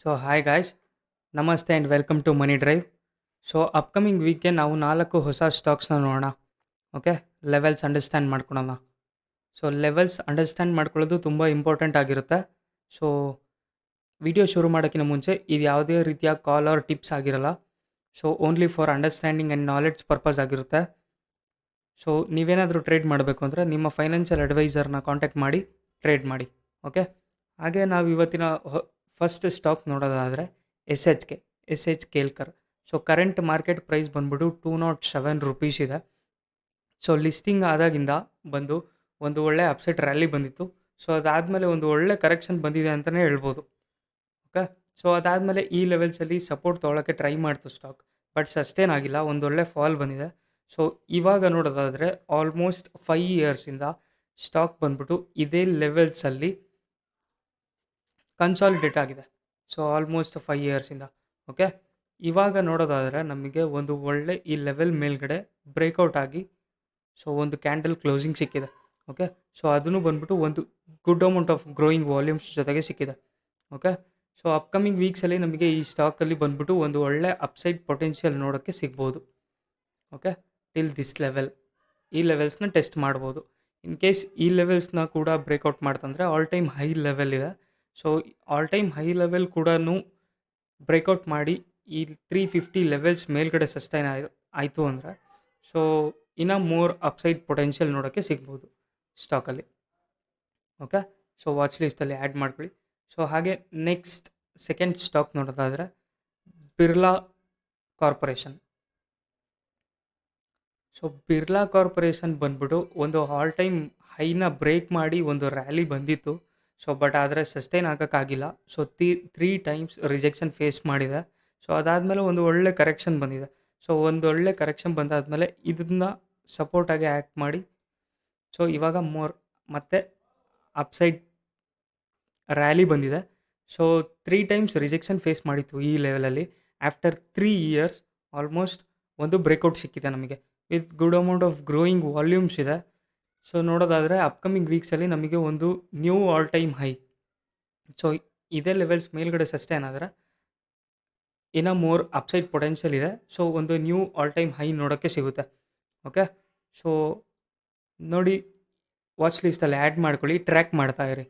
So hi guys, ನಮಸ್ತೆ and welcome to money drive. So upcoming ವೀಕ್ಗೆ ನಾವು 4 ಹೊಸ ಸ್ಟಾಕ್ಸ್ನ ನೋಡೋಣ. ಓಕೆ, ಲೆವೆಲ್ಸ್ ಅಂಡರ್ಸ್ಟ್ಯಾಂಡ್ ಮಾಡ್ಕೊಳೋಣ. ಸೊ ಲೆವೆಲ್ಸ್ ಅಂಡರ್ಸ್ಟ್ಯಾಂಡ್ ಮಾಡ್ಕೊಳ್ಳೋದು ತುಂಬ ಇಂಪಾರ್ಟೆಂಟ್ ಆಗಿರುತ್ತೆ. ಸೊ ವಿಡಿಯೋ ಶುರು ಮಾಡೋಕ್ಕಿಂತ ಮುಂಚೆ ಇದು ಯಾವುದೇ ರೀತಿಯ ಕಾಲ್ ಆರ್ ಟಿಪ್ಸ್ ಆಗಿರಲ್ಲ. So only for understanding and knowledge purpose ಆಗಿರುತ್ತೆ. ಸೊ ನೀವೇನಾದರೂ ಟ್ರೇಡ್ ಮಾಡಬೇಕು ಅಂದರೆ ನಿಮ್ಮ ಫೈನಾನ್ಷಿಯಲ್ ಅಡ್ವೈಸರ್ನ ಕಾಂಟ್ಯಾಕ್ಟ್ ಮಾಡಿ ಟ್ರೇಡ್ ಮಾಡಿ. ಓಕೆ, ಹಾಗೆ ನಾವು ಇವತ್ತಿನ ಫಸ್ಟ್ ಸ್ಟಾಕ್ ನೋಡೋದಾದರೆ S H Kelkar. So current market price ಬಂದ್ಬಿಟ್ಟು 207 ರುಪೀಸ್ ಇದೆ. ಸೊ ಲಿಸ್ಟಿಂಗ್ ಆದಾಗಿಂದ ಬಂದು ಒಂದು ಒಳ್ಳೆ ಅಪ್ಸೆಟ್ ರ್ಯಾಲಿ ಬಂದಿತ್ತು. ಸೊ ಅದಾದಮೇಲೆ ಒಂದು ಒಳ್ಳೆ ಕರೆಕ್ಷನ್ ಬಂದಿದೆ ಅಂತಲೇ ಹೇಳ್ಬೋದು. ಓಕೆ, ಸೊ ಅದಾದಮೇಲೆ ಈ ಲೆವೆಲ್ಸಲ್ಲಿ ಸಪೋರ್ಟ್ ತೊಗೊಳಕ್ಕೆ ಟ್ರೈ ಮಾಡ್ತು ಸ್ಟಾಕ್, ಬಟ್ ಸಸ್ಟೇನ್ ಆಗಿಲ್ಲ, ಒಂದು ಒಳ್ಳೆ ಫಾಲ್ ಬಂದಿದೆ. ಸೊ ಇವಾಗ ನೋಡೋದಾದರೆ ಆಲ್ಮೋಸ್ಟ್ 5 ಇಯರ್ಸಿಂದ ಸ್ಟಾಕ್ ಬಂದ್ಬಿಟ್ಟು ಇದೇ ಲೆವೆಲ್ಸಲ್ಲಿ ಕನ್ಸಾಲಿಡೇಟ್ ಆಗಿದೆ. So almost 5 ಇಯರ್ಸಿಂದ. ಓಕೆ, ಇವಾಗ ನೋಡೋದಾದರೆ ನಮಗೆ ಒಂದು ಒಳ್ಳೆ ಈ ಲೆವೆಲ್ ಮೇಲ್ಗಡೆ ಬ್ರೇಕೌಟ್ ಆಗಿ ಸೊ ಒಂದು ಕ್ಯಾಂಡಲ್ ಕ್ಲೋಸಿಂಗ್ ಸಿಕ್ಕಿದೆ. ಓಕೆ, ಸೊ ಅದನ್ನು ಬಂದ್ಬಿಟ್ಟು ಒಂದು good amount of growing volumes ಜೊತೆಗೆ ಸಿಕ್ಕಿದೆ. ಓಕೆ, ಸೊ ಅಪ್ಕಮಿಂಗ್ ವೀಕ್ಸಲ್ಲಿ ನಮಗೆ ಈ ಸ್ಟಾಕಲ್ಲಿ ಬಂದ್ಬಿಟ್ಟು ಒಂದು ಒಳ್ಳೆ ಅಪ್ಸೈಡ್ ಪೊಟೆನ್ಷಿಯಲ್ ನೋಡೋಕ್ಕೆ ಸಿಗ್ಬೋದು. ಓಕೆ, ಟಿಲ್ ದಿಸ್ ಲೆವೆಲ್ ಈ ಲೆವೆಲ್ಸ್ನ ಟೆಸ್ಟ್ ಮಾಡ್ಬೋದು. ಇನ್ ಕೇಸ್ ಈ ಲೆವೆಲ್ಸ್ನ ಕೂಡ ಬ್ರೇಕೌಟ್ ಮಾಡ್ತಂದರೆ ಆಲ್ ಟೈಮ್ ಹೈ ಲೆವೆಲ್ ಇದೆ. So all time high level ಕೂಡ ಬ್ರೇಕೌಟ್ ಮಾಡಿ ಈ 350 ಲೆವೆಲ್ಸ್ ಮೇಲ್ಗಡೆ ಸಸ್ಟೈನ್ ಆಯಿತು ಅಂದರೆ ಸೊ ಇನ್ನೂ ಮೋರ್ ಅಪ್ಸೈಡ್ ಪೊಟೆನ್ಷಿಯಲ್ ನೋಡೋಕ್ಕೆ ಸಿಗ್ಬೋದು ಸ್ಟಾಕಲ್ಲಿ. ಓಕೆ, ಸೊ ವಾಚ್ ಲಿಸ್ಟಲ್ಲಿ ಆ್ಯಡ್ ಮಾಡ್ಕೊಳ್ಳಿ. ಸೊ ಹಾಗೆ ನೆಕ್ಸ್ಟ್ ಸೆಕೆಂಡ್ ಸ್ಟಾಕ್ ನೋಡೋದಾದರೆ Birla corporation. So Birla corporation ಬಂದ್ಬಿಟ್ಟು ಒಂದು ಆಲ್ ಟೈಮ್ ಹೈನ ಬ್ರೇಕ್ ಮಾಡಿ ಒಂದು ರ್ಯಾಲಿ ಬಂದಿತ್ತು. ಸೊ ಬಟ್ ಆದರೆ ಸಸ್ಟೈನ್ ಆಗೋಕ್ಕಾಗಿಲ್ಲ. ಸೊ 3 ಟೈಮ್ಸ್ ರಿಜೆಕ್ಷನ್ ಫೇಸ್ ಮಾಡಿದೆ. ಸೊ ಅದಾದಮೇಲೆ ಒಂದು ಒಳ್ಳೆ ಕರೆಕ್ಷನ್ ಬಂದಿದೆ. ಸೊ ಒಂದು ಒಳ್ಳೆ ಕರೆಕ್ಷನ್ ಬಂದಾದಮೇಲೆ ಇದನ್ನ ಸಪೋರ್ಟಾಗಿ ಆ್ಯಕ್ಟ್ ಮಾಡಿ ಸೊ ಇವಾಗ ಮತ್ತೆ ಅಪ್ಸೈಡ್ ರ್ಯಾಲಿ ಬಂದಿದೆ. ಸೊ 3 ಟೈಮ್ಸ್ ರಿಜೆಕ್ಷನ್ ಫೇಸ್ ಮಾಡಿತ್ತು ಈ ಲೆವೆಲಲ್ಲಿ. ಆಫ್ಟರ್ 3 ಇಯರ್ಸ್ ಆಲ್ಮೋಸ್ಟ್ ಒಂದು ಬ್ರೇಕೌಟ್ ಸಿಕ್ಕಿದೆ ನಮಗೆ with good amount of growing volumes ಇದೆ. ಸೊ ನೋಡೋದಾದರೆ ಅಪ್ಕಮಿಂಗ್ ವೀಕ್ಸಲ್ಲಿ ನಮಗೆ ಒಂದು new all time high so ಇದೇ ಲೆವೆಲ್ಸ್ ಮೇಲ್ಗಡೆ ಸಸ್ಟೈನ್ ಆದರೆ ಇನ್ನೂ ಮೋರ್ ಅಪ್ಸೈಡ್ ಪೊಟೆನ್ಷಿಯಲ್ ಇದೆ. ಸೊ ಒಂದು ನ್ಯೂ ಆಲ್ ಟೈಮ್ ಹೈ ನೋಡೋಕ್ಕೆ ಸಿಗುತ್ತೆ. ಓಕೆ, ಸೊ ನೋಡಿ ವಾಚ್ ಲಿಸ್ಟಲ್ಲಿ ಆ್ಯಡ್ ಮಾಡ್ಕೊಳ್ಳಿ, ಟ್ರ್ಯಾಕ್ ಮಾಡ್ತಾ ಇರಿ.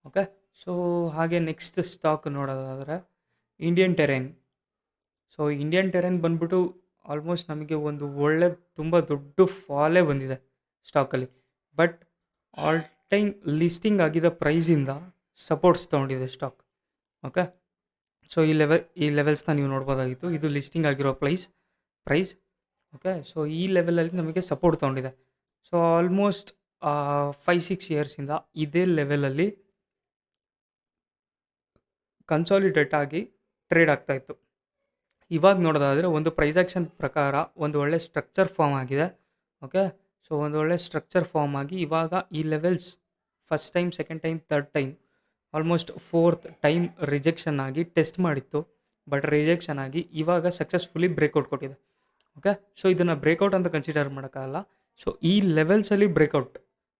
ಓಕೆ, ಸೊ ಹಾಗೆ ನೆಕ್ಸ್ಟ್ ಸ್ಟಾಕ್ ನೋಡೋದಾದರೆ Indian terrain. So Indian terrain ಬಂದ್ಬಿಟ್ಟು ಆಲ್ಮೋಸ್ಟ್ ನಮಗೆ ಒಂದು ಒಳ್ಳೆ ತುಂಬ ದೊಡ್ಡ ಫಾಲೇ ಬಂದಿದೆ ಸ್ಟಾಕಲ್ಲಿ. ಬಟ್ ಆಲ್ ಟೈಮ್ ಲಿಸ್ಟಿಂಗ್ ಆಗಿದ್ದ ಪ್ರೈಸಿಂದ ಸಪೋರ್ಟ್ಸ್ ತೊಗೊಂಡಿದೆ ಸ್ಟಾಕ್. ಓಕೆ, ಸೊ ಈ ಲೆವೆಲ್ಸ್ನ ನೀವು ನೋಡ್ಬೋದಾಗಿತ್ತು. ಇದು ಲಿಸ್ಟಿಂಗ್ ಆಗಿರೋ ಪ್ರೈಸ್. ಓಕೆ, ಸೊ ಈ ಲೆವೆಲಲ್ಲಿ ನಮಗೆ ಸಪೋರ್ಟ್ ತೊಗೊಂಡಿದೆ. ಸೊ ಆಲ್ಮೋಸ್ಟ್ 5-6 ಇಯರ್ಸಿಂದ ಇದೇ ಲೆವೆಲಲ್ಲಿ ಕನ್ಸಾಲಿಡೇಟ್ ಆಗಿ ಟ್ರೇಡ್ ಆಗ್ತಾಯಿತ್ತು. ಇವಾಗ ನೋಡೋದಾದರೆ ಒಂದು ಪ್ರೈಸ್ ಆ್ಯಕ್ಷನ್ ಪ್ರಕಾರ ಒಂದು ಒಳ್ಳೆ ಸ್ಟ್ರಕ್ಚರ್ ಫಾರ್ಮ್ ಆಗಿದೆ. ಓಕೆ, ಸೊ ಒಂದು ಒಳ್ಳೆ ಸ್ಟ್ರಕ್ಚರ್ ಫಾರ್ಮ್ ಆಗಿ ಇವಾಗ ಈ levels first time, second time, third time, almost 4th time rejection ಆಗಿ ಟೆಸ್ಟ್ ಮಾಡಿತ್ತು. ಬಟ್ ರಿಜೆಕ್ಷನ್ ಆಗಿ ಇವಾಗ ಸಕ್ಸಸ್ಫುಲಿ ಬ್ರೇಕೌಟ್ ಕೊಟ್ಟಿದೆ. ಓಕೆ, ಸೊ ಇದನ್ನು ಬ್ರೇಕೌಟ್ ಅಂತ ಕನ್ಸಿಡರ್ ಮಾಡೋಕ್ಕಾಗಲ್ಲ. ಸೊ ಈ ಲೆವೆಲ್ಸಲ್ಲಿ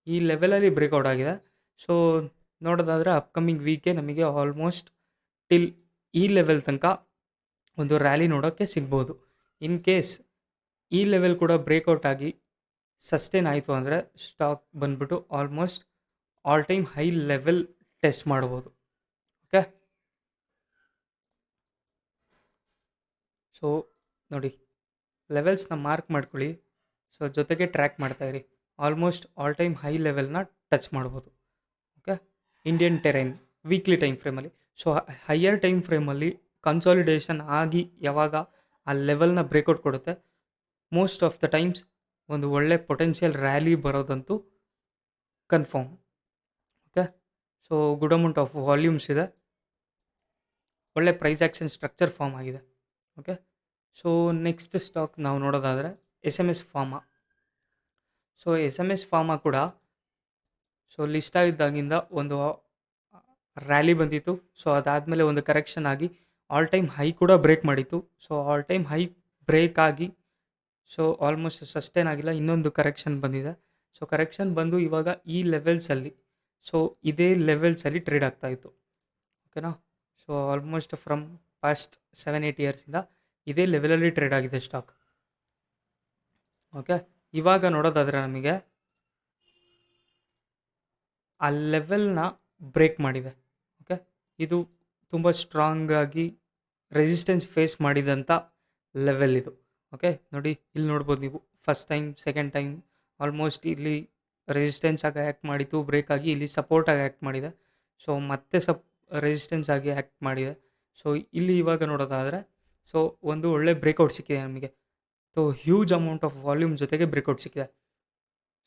ಈ ಲೆವೆಲಲ್ಲಿ ಬ್ರೇಕೌಟ್ ಆಗಿದೆ. ಸೊ ನೋಡೋದಾದರೆ ಅಪ್ಕಮಿಂಗ್ ವೀಕೆ ನಮಗೆ ಆಲ್ಮೋಸ್ಟ್ ಟಿಲ್ ಈ ಲೆವೆಲ್ ತನಕ ಒಂದು ರ್ಯಾಲಿ ನೋಡೋಕ್ಕೆ ಸಿಗ್ಬೋದು. ಇನ್ ಕೇಸ್ ಈ ಲೆವೆಲ್ ಕೂಡ ಬ್ರೇಕೌಟ್ ಆಗಿ ಸಸ್ಟೇನ್ ಆಯಿತು ಅಂದರೆ ಸ್ಟಾಕ್ ಬಂದ್ಬಿಟ್ಟು almost all time high level test ಮಾಡ್ಬೋದು. ಓಕೆ, ಸೊ ನೋಡಿ ಲೆವೆಲ್ಸ್ನ ಮಾರ್ಕ್ ಮಾಡ್ಕೊಳ್ಳಿ. ಸೊ ಜೊತೆಗೆ ಟ್ರ್ಯಾಕ್ ಮಾಡ್ತಾಯಿರಿ. ಆಲ್ಮೋಸ್ಟ್ ಆಲ್ ಟೈಮ್ ಹೈ ಲೆವೆಲ್ನ ಟಚ್ ಮಾಡ್ಬೋದು. Okay, Indian Terrain weekly time ಫ್ರೇಮಲ್ಲಿ. ಸೊ ಹೈಯರ್ ಟೈಮ್ ಫ್ರೇಮಲ್ಲಿ ಕನ್ಸಾಲಿಡೇಷನ್ ಆಗಿ ಯಾವಾಗ ಆ ಲೆವೆಲ್ನ ಬ್ರೇಕೌಟ್ ಕೊಡುತ್ತೆ, ಮೋಸ್ಟ್ ಆಫ್ ದ ಟೈಮ್ಸ್ ಒಂದು ಒಳ್ಳೆ ಪೊಟೆನ್ಷಿಯಲ್ ರ್ಯಾಲಿ ಬರೋದಂತೂ confirm. Okay, so good amount of volumes ಇದೆ, ಒಳ್ಳೆ ಪ್ರೈಸ್ ಆ್ಯಕ್ಷನ್ ಸ್ಟ್ರಕ್ಚರ್ ಫಾರ್ಮ್ ಆಗಿದೆ. ಓಕೆ, ಸೊ ನೆಕ್ಸ್ಟ್ ಸ್ಟಾಕ್ ನಾವು ನೋಡೋದಾದರೆ SMS pharma. So SMS pharma ಕೂಡ ಸೊ ಲಿಸ್ಟ್ ಆಗಿದ್ದಾಗಿಂದ ಒಂದು ರ್ಯಾಲಿ ಬಂದಿತ್ತು. ಸೊ ಅದಾದಮೇಲೆ ಒಂದು ಕರೆಕ್ಷನ್ ಆಗಿ ಆಲ್ ಟೈಮ್ ಹೈ ಕೂಡ ಬ್ರೇಕ್ ಮಾಡಿತ್ತು. So all time high break ಆಗಿ ಸೊ ಆಲ್ಮೋಸ್ಟ್ ಸಸ್ಟೇನ್ ಆಗಿಲ್ಲ, ಇನ್ನೊಂದು ಕರೆಕ್ಷನ್ ಬಂದಿದೆ. ಸೊ ಕರೆಕ್ಷನ್ ಬಂದು ಇವಾಗ ಈ ಲೆವೆಲ್ಸಲ್ಲಿ ಸೊ ಇದೇ ಲೆವೆಲ್ಸಲ್ಲಿ ಟ್ರೇಡ್ ಆಗ್ತಾಯಿತ್ತು. ಓಕೆನಾ. ಸೊ ಆಲ್ಮೋಸ್ಟ್ ಫ್ರಮ್ ಪಾಸ್ಟ್ 7-8 ಇಯರ್ಸಿಂದ ಇದೇ ಲೆವೆಲಲ್ಲಿ ಟ್ರೇಡ್ ಆಗಿದೆ ಸ್ಟಾಕ್. ಓಕೆ, ಇವಾಗ ನೋಡೋದಾದರೆ ನಮಗೆ ಆ ಲೆವೆಲ್ನ ಬ್ರೇಕ್ ಮಾಡಿದೆ. ಓಕೆ, ಇದು ತುಂಬ ಸ್ಟ್ರಾಂಗಾಗಿ ರೆಸಿಸ್ಟೆನ್ಸ್ ಫೇಸ್ ಮಾಡಿದಂಥ ಲೆವೆಲ್ ಇದು. ಓಕೆ, ನೋಡಿ ಇಲ್ಲಿ ನೋಡ್ಬೋದು ನೀವು, first time, second time almost ಇಲ್ಲಿ ರೆಸಿಸ್ಟೆನ್ಸ್ ಆಗಿ ಆ್ಯಕ್ಟ್ ಮಾಡಿತ್ತು, ಬ್ರೇಕ್ ಆಗಿ ಇಲ್ಲಿ ಸಪೋರ್ಟಾಗಿ ಆ್ಯಕ್ಟ್ ಮಾಡಿದೆ. ಸೊ ಮತ್ತೆ ರೆಸಿಸ್ಟೆನ್ಸ್ ಆಗಿ ಆ್ಯಕ್ಟ್ ಮಾಡಿದೆ. ಸೊ ಇಲ್ಲಿ ಇವಾಗ ನೋಡೋದಾದರೆ ಸೊ ಒಂದು ಒಳ್ಳೆ ಬ್ರೇಕೌಟ್ ಸಿಕ್ಕಿದೆ ನಮಗೆ. So huge amount of volume ಜೊತೆಗೆ ಬ್ರೇಕೌಟ್ ಸಿಕ್ಕಿದೆ.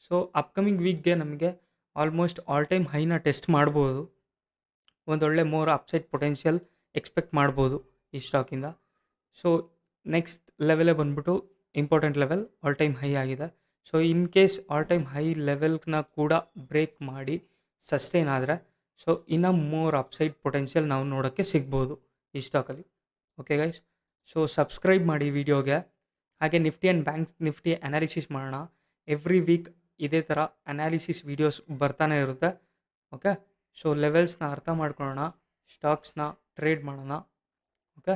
ಸೊ ಅಪ್ಕಮಿಂಗ್ ವೀಕ್ಗೆ ನಮಗೆ ಆಲ್ಮೋಸ್ಟ್ ಆಲ್ ಟೈಮ್ ಹೈನ ಟೆಸ್ಟ್ ಮಾಡ್ಬೋದು. ಒಂದೊಳ್ಳೆ ಮೋರ್ ಅಪ್ಸೈಡ್ ಪೊಟೆನ್ಷಿಯಲ್ ಎಕ್ಸ್ಪೆಕ್ಟ್ ಮಾಡ್ಬೋದು ಈ ಸ್ಟಾಕಿಂದ. ಸೊ ನೆಕ್ಸ್ಟ್ ಲೆವೆಲೇ ಬಂದ್ಬಿಟ್ಟು important level all time high ಆಗಿದೆ. So in case all time high ಲೆವೆಲ್ನ ಕೂಡ ಬ್ರೇಕ್ ಮಾಡಿ ಸಸ್ಟೈನ್ ಆದರೆ ಸೊ ಇನ್ನೂ ಮೋರ್ ಅಪ್ಸೈಡ್ ಪೊಟೆನ್ಷಿಯಲ್ ನಾವು ನೋಡೋಕ್ಕೆ ಸಿಗ್ಬೋದು ಈ ಸ್ಟಾಕಲ್ಲಿ. ಓಕೆ ಗೈಸ್, ಸೊ ಸಬ್ಸ್ಕ್ರೈಬ್ ಮಾಡಿ ವಿಡಿಯೋಗೆ. ಹಾಗೆ Nifty and bank Nifty analysis ಮಾಡೋಣ. ಎವ್ರಿ ವೀಕ್ ಇದೇ ಥರ ಅನಾಲಿಸಿಸ್ ವೀಡಿಯೋಸ್ ಬರ್ತಾನೆ ಇರುತ್ತೆ. ಓಕೆ, ಸೊ ಲೆವೆಲ್ಸ್ನ ಅರ್ಥ ಮಾಡ್ಕೊಳ್ಳೋಣ, ಸ್ಟಾಕ್ಸ್ನ ಟ್ರೇಡ್ ಮಾಡೋಣ. ಓಕೆ,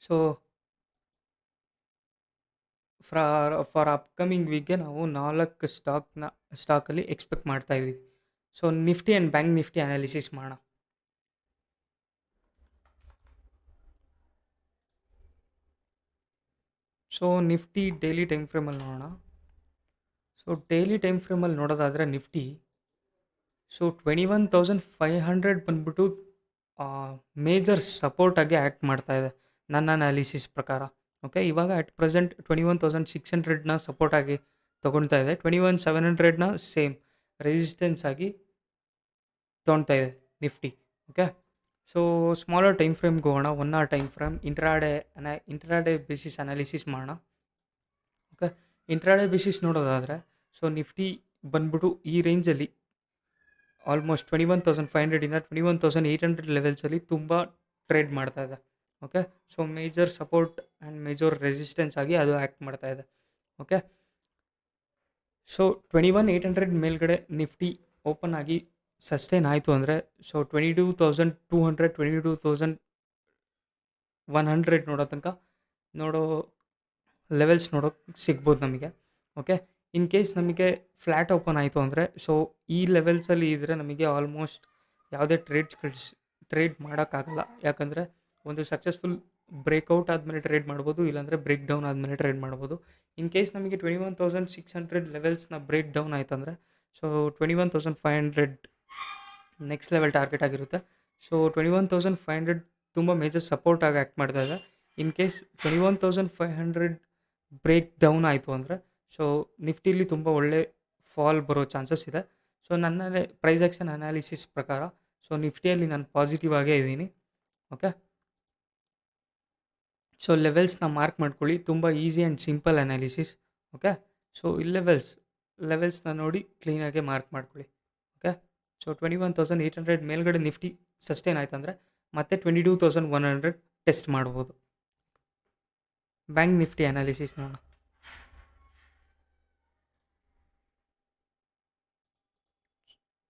ಸೊ ಫಾರ್ ಅಪ್ಕಮಿಂಗ್ ವೀಕ್ಗೆ ನಾವು 4 ಸ್ಟಾಕಲ್ಲಿ ಎಕ್ಸ್ಪೆಕ್ಟ್ ಮಾಡ್ತಾ ಇದ್ದೀವಿ. So Nifty and bank Nifty analysis ಮಾಡೋಣ. ಸೊ ನಿಫ್ಟಿ ಡೈಲಿ ಟೈಮ್ ಫ್ರೇಮಲ್ಲಿ ನೋಡೋಣ. ಸೊ ಡೈಲಿ ಟೈಮ್ ಫ್ರೇಮಲ್ಲಿ ನೋಡೋದಾದರೆ ನಿಫ್ಟಿ ಸೊ 21,500 ಬಂದ್ಬಿಟ್ಟು ಮೇಜರ್ ಸಪೋರ್ಟಾಗಿ ಆ್ಯಕ್ಟ್ ಮಾಡ್ತಾ ಇದೆ ನನ್ನ ಅನಾಲಿಸಿಸ್ ಪ್ರಕಾರ. ಓಕೆ, ಇವಾಗ ಅಟ್ ಪ್ರೆಸೆಂಟ್ 21,600ನ ಸಪೋರ್ಟಾಗಿ ತೊಗೊಳ್ತಾ ಇದೆ. 21,700ನ ಸೇಮ್ ರೆಸಿಸ್ಟೆನ್ಸ್ ಆಗಿ ತೊಗೊಳ್ತಾ ಇದೆ Nifty. Okay, so smaller time ಫ್ರೇಮ್ಗೆ ಹೋಗೋಣ. 1 hour time frame, intraday basis analysis ಮಾಡೋಣ. ಓಕೆ, ಇಂಟ್ರಾಡೇ ಬೇಸಿಸ್ ನೋಡೋದಾದರೆ ಸೊ ನಿಫ್ಟಿ ಬಂದ್ಬಿಟ್ಟು ಈ ರೇಂಜಲ್ಲಿ ಆಲ್ಮೋಸ್ಟ್ 21,500ಇಂದ 21,800 ಲೆವೆಲ್ಸಲ್ಲಿ ತುಂಬ ಟ್ರೇಡ್ ಮಾಡ್ತಾ ಇದೆ. Okay, so major support and major resistance ಆಗಿ ಅದು ಆ್ಯಕ್ಟ್ ಮಾಡ್ತಾ ಇದೆ. ಓಕೆ, ಸೊ 21,800 ಮೇಲ್ಗಡೆ ನಿಫ್ಟಿ ಓಪನ್ ಆಗಿ ಸಸ್ಟೈನ್ ಆಯಿತು ಅಂದರೆ ಸೊ 22,200 22,100 ನೋಡೋ ಲೆವೆಲ್ಸ್ ನೋಡೋಕ್ಕೆ ಸಿಗ್ಬೋದು ನಮಗೆ. ಓಕೆ, ಇನ್ ಕೇಸ್ ನಮಗೆ ಫ್ಲ್ಯಾಟ್ ಓಪನ್ ಆಯಿತು ಅಂದರೆ ಸೊ ಈ ಲೆವೆಲ್ಸಲ್ಲಿ ಇದ್ದರೆ ನಮಗೆ ಆಲ್ಮೋಸ್ಟ್ ಯಾವುದೇ ಟ್ರೇಡ್ ಮಾಡೋಕ್ಕಾಗಲ್ಲ. ಯಾಕಂದರೆ ಒಂದು ಸಕ್ಸಸ್ಫುಲ್ ಬ್ರೇಕ್ಔಟ್ ಆದಮೇಲೆ ಟ್ರೇಡ್ ಮಾಡ್ಬೋದು, ಇಲ್ಲಾಂದರೆ ಬ್ರೇಕ್ ಡೌನ್ ಆದಮೇಲೆ ಟ್ರೇಡ್ ಮಾಡ್ಬೋದು. ಇನ್ ಕೇಸ್ ನಮಗೆ 21,600 ಲೆವೆಲ್ಸ್ನ ಬ್ರೇಕ್ ಡೌನ್ ಆಯ್ತಂದರೆ ಸೊ 21,500 ನೆಕ್ಸ್ಟ್ ಲೆವೆಲ್ ಟಾರ್ಗೆಟ್ ಆಗಿರುತ್ತೆ. ಸೊ 21,500 ತುಂಬ ಮೇಜರ್ ಸಪೋರ್ಟಾಗಿ ಆ್ಯಕ್ಟ್ ಮಾಡ್ತಾ ಇದೆ. ಇನ್ ಕೇಸ್ 21,500 ಬ್ರೇಕ್ ಡೌನ್ ಆಯಿತು ಅಂದರೆ ಸೊ ನಿಫ್ಟಿಲಿ ತುಂಬ ಒಳ್ಳೆ ಫಾಲ್ ಬರೋ ಚಾನ್ಸಸ್ ಇದೆ. ಸೊ ನನ್ನ ಪ್ರೈಸ್ ಆ್ಯಕ್ಷನ್ ಅನಾಲಿಸಿಸ್ ಪ್ರಕಾರ ಸೊ ನಿಫ್ಟಿಯಲ್ಲಿ ನಾನು ಪಾಸಿಟಿವ್ ಆಗೇ ಇದ್ದೀನಿ. ಓಕೆ, ಸೊ ಲೆವೆಲ್ಸ್ನ ಮಾರ್ಕ್ ಮಾಡ್ಕೊಳ್ಳಿ, ತುಂಬ easy and simple analysis. Okay, so ಈ ಲೆವೆಲ್ಸ್ನ ನೋಡಿ ಕ್ಲೀನಾಗೆ ಮಾರ್ಕ್ ಮಾಡ್ಕೊಳ್ಳಿ. ಓಕೆ, ಸೊ 21,800 ಮೇಲ್ಗಡೆ ನಿಫ್ಟಿ ಸಸ್ಟೈನ್ ಆಯ್ತಂದರೆ ಮತ್ತೆ 22,100 ಟೆಸ್ಟ್ ಮಾಡ್ಬೋದು. ಬ್ಯಾಂಕ್ ನಿಫ್ಟಿ ಅನಾಲಿಸಿಸ್ ನೋಡೋಣ.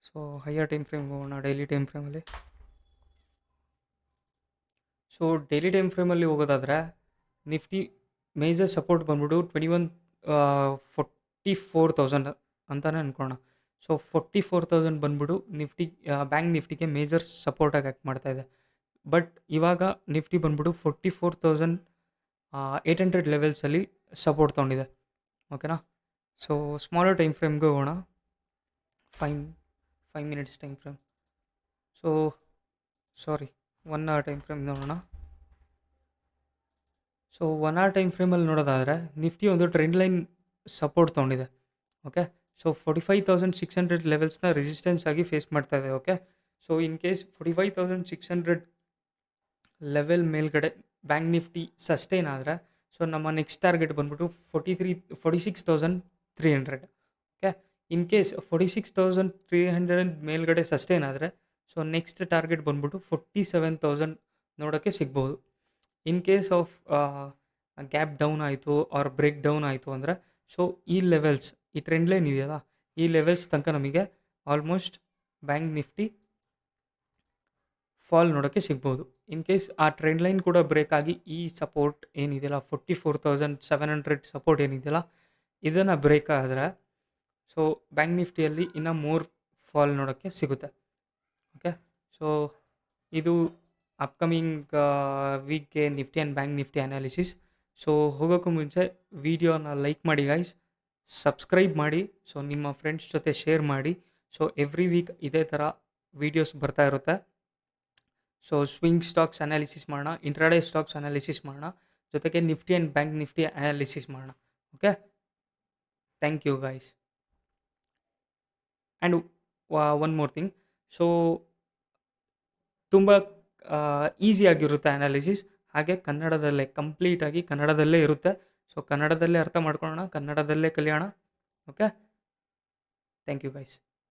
ಸೊ ಹೈಯರ್ ಟೈಮ್ ಫ್ರೇಮ್ ಹೋಗೋಣ. ಡೈಲಿ ಟೈಮ್ ಫ್ರೇಮಲ್ಲಿ ಸೊ ಡೈಲಿ ಟೈಮ್ ಫ್ರೇಮಲ್ಲಿ ಹೋಗೋದಾದರೆ ನಿಫ್ಟಿ ಮೇಜರ್ ಸಪೋರ್ಟ್ ಬಂದ್ಬಿಟ್ಟು 44,000 ಅಂತಲೇ ಅಂದ್ಕೊಳ್ಳೋಣ. ಸೊ 44,000 ಬಂದ್ಬಿಟ್ಟು ನಿಫ್ಟಿ ಬ್ಯಾಂಕ್ ನಿಫ್ಟಿಗೆ ಮೇಜರ್ ಸಪೋರ್ಟಾಗಿ ಆ್ಯಕ್ಟ್ ಮಾಡ್ತಾಯಿದೆ. ಬಟ್ ಇವಾಗ ನಿಫ್ಟಿ ಬಂದ್ಬಿಟ್ಟು 44,800 ಲೆವೆಲ್ಸಲ್ಲಿ ಸಪೋರ್ಟ್ ತೊಗೊಂಡಿದೆ. ಓಕೆನಾ, ಸೊ ಸ್ಮಾಲರ್ ಟೈಮ್ ಫ್ರೇಮ್ಗೆ ಹೋಗೋಣ. 5 minutes time frame. So 1 hour time frame ನೋಡೋಣ. ಸೊ 1 hour ಟೈಮ್ ಫ್ರೇಮಲ್ಲಿ ನೋಡೋದಾದರೆ ನಿಫ್ಟಿ ಒಂದು ಟ್ರೆಂಡ್ ಲೈನ್ ಸಪೋರ್ಟ್ ತೊಗೊಂಡಿದೆ. ಓಕೆ, ಸೊ 45,600 ಲೆವೆಲ್ಸ್ನ ರೆಸಿಸ್ಟೆನ್ಸ್ ಆಗಿ ಫೇಸ್ ಮಾಡ್ತಾ ಇದೆ. Okay, so in case 45,600 level ಮೇಲ್ಗಡೆ ಬ್ಯಾಂಕ್ ನಿಫ್ಟಿ ಸಸ್ಟೈನ್ ಆದರೆ ಸೊ ನಮ್ಮ ನೆಕ್ಸ್ಟ್ ಟಾರ್ಗೆಟ್ ಬಂದ್ಬಿಟ್ಟು 46,300. ಓಕೆ, ಇನ್ ಕೇಸ್ 46,300 ಮೇಲ್ಗಡೆ ಸಸ್ಟೈನ್ ಆದರೆ ಸೊ ನೆಕ್ಸ್ಟ್ ಟಾರ್ಗೆಟ್ ಬಂದ್ಬಿಟ್ಟು 47,000 ನೋಡೋಕ್ಕೆ ಸಿಗ್ಬೋದು. In case of gap down ಆಯಿತು ಆರ್ ಬ್ರೇಕ್ ಡೌನ್ ಆಯಿತು ಅಂದರೆ ಸೊ ಈ ಲೆವೆಲ್ಸ್, ಈ ಟ್ರೆಂಡ್ ಲೈನ್ ಇದೆಯಲ್ಲ, ಈ ಲೆವೆಲ್ಸ್ ತನಕ ನಮಗೆ ಆಲ್ಮೋಸ್ಟ್ ಬ್ಯಾಂಕ್ ನಿಫ್ಟಿ ಫಾಲ್ ನೋಡೋಕ್ಕೆ ಸಿಗ್ಬೋದು. ಇನ್ ಕೇಸ್ ಆ ಟ್ರೆಂಡ್ ಲೈನ್ ಕೂಡ ಬ್ರೇಕ್ ಆಗಿ ಈ ಸಪೋರ್ಟ್ ಏನಿದೆಯಲ್ಲ 44,700 ಸಪೋರ್ಟ್ ಏನಿದೆಯಲ್ಲ ಇದನ್ನು ಬ್ರೇಕ್ ಆದರೆ ಸೊ ಬ್ಯಾಂಕ್ ನಿಫ್ಟಿಯಲ್ಲಿ ಇನ್ನೂ ಮೋರ್ ಫಾಲ್ ನೋಡೋಕ್ಕೆ ಸಿಗುತ್ತೆ. ಓಕೆ, ಸೊ ಇದು ಅಪ್ಕಮಿಂಗ್ ವೀಕ್ಗೆ Nifty and bank Nifty analysis. So ಹೋಗೋಕ್ಕೂ ಮುಂಚೆ ವಿಡಿಯೋನ ಲೈಕ್ ಮಾಡಿ ಗೈಸ್, ಸಬ್ಸ್ಕ್ರೈಬ್ ಮಾಡಿ, ಸೊ ನಿಮ್ಮ ಫ್ರೆಂಡ್ಸ್ ಜೊತೆ ಶೇರ್ ಮಾಡಿ. ಸೊ ಎವ್ರಿ ವೀಕ್ ಇದೇ ಥರ ವೀಡಿಯೋಸ್ ಬರ್ತಾ ಇರುತ್ತೆ. ಸೊ ಸ್ವಿಂಗ್ ಸ್ಟಾಕ್ಸ್ ಅನಾಲಿಸಿಸ್ ಮಾಡೋಣ, ಇಂಟ್ರಾಡೇ ಸ್ಟಾಕ್ಸ್ ಅನಾಲಿಸಿಸ್ ಮಾಡೋಣ, ಜೊತೆಗೆ Nifty and bank Nifty analysis ಮಾಡೋಣ. Okay, thank you guys. And one more thing, so ತುಂಬ ಈಸಿಯಾಗಿರುತ್ತೆ ಅನಾಲಿಸಿಸ್, ಹಾಗೆ ಕನ್ನಡದಲ್ಲೇ ಕಂಪ್ಲೀಟಾಗಿ ಕನ್ನಡದಲ್ಲೇ ಇರುತ್ತೆ. ಸೊ ಕನ್ನಡದಲ್ಲೇ ಅರ್ಥ ಮಾಡ್ಕೊಳ್ಳೋಣ, ಕನ್ನಡದಲ್ಲೇ ಕಲಿಯೋಣ. Okay, thank you guys.